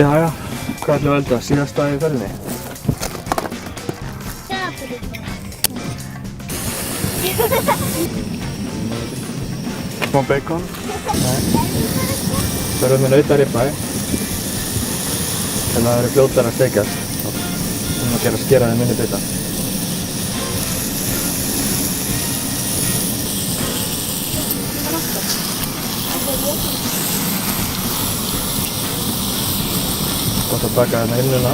Jæja, hvað ætlum við að elda? Síðasta í ferðinni? Smá bacon? Nei. Svo erum við með nautaribba en það eru fljótlega að steikjast. Við erum að gera skera þeim minni bita. Gott að taka hérna himnuna.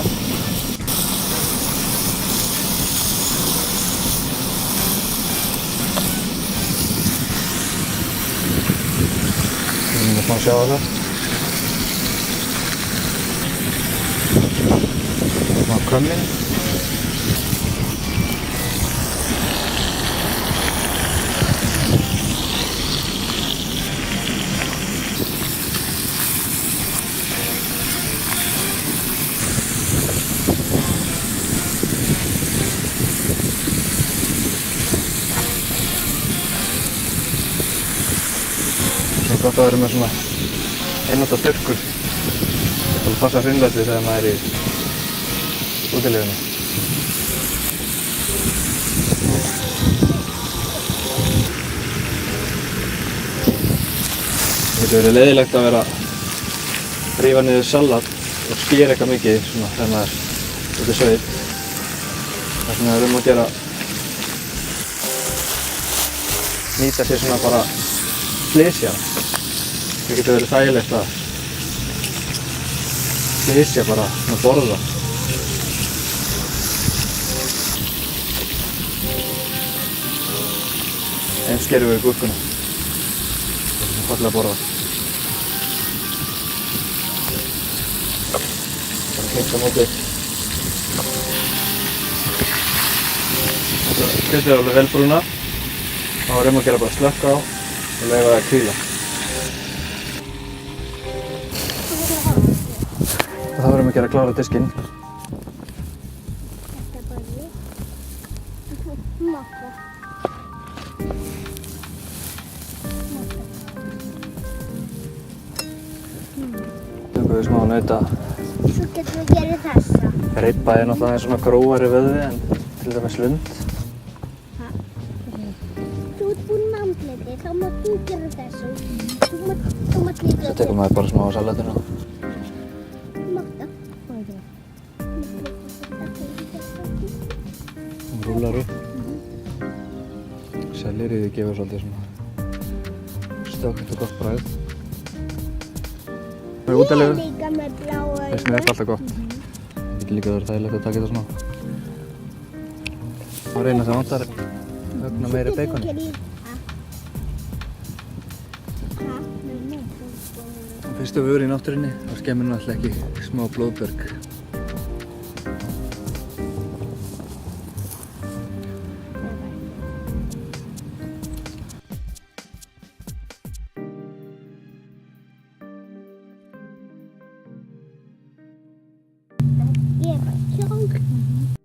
Við erum smá að sjá það. Smá kömmin. Það er gott að vera með svona einnota þurrkur til að passa hreinlætið þegar maður er í útileginu. Það getur verið leiðilegt að vera að rífa niður salat og skera eitthvað mikið svona þegar maður er út í sveit. Þess vegna er að gera nýta sér svona bara flysja. Það getur verið þægilegt að flysja bara með borða. Eins gerum við gúrkuna. Það er fallega að borða. Bara kynnt á móti. Kjötið er alveg velbrúna. Þá er að gera bara slökka á og leyfa það að hvíla. Og þá verðum við að gera klára diskinn. Tökum við smá nauta. Svo getum við gerað þessa. Ribba er náttúrulega svona grófari vöðvi en til dæmis lund. Þú ert búinn með andlitið, þá mátt þú gera þessu. Þú mátt líka. Svo tekur maður bara smá á salatinu. Rúlar upp. Sellerið gefur svolítið svona stökkt og gott bragð. Það er útilegu. Ég er líka með bláa augu. Finnst mér alltaf gott. Það getur líka verið þægilegt að taka þetta svona. Og reyna það vantar ögn meiri baconi. Fyrstu vör í náttúrunni, þá skemmir náttúrulega ekki smá blóðberg. Ég er bara kjól.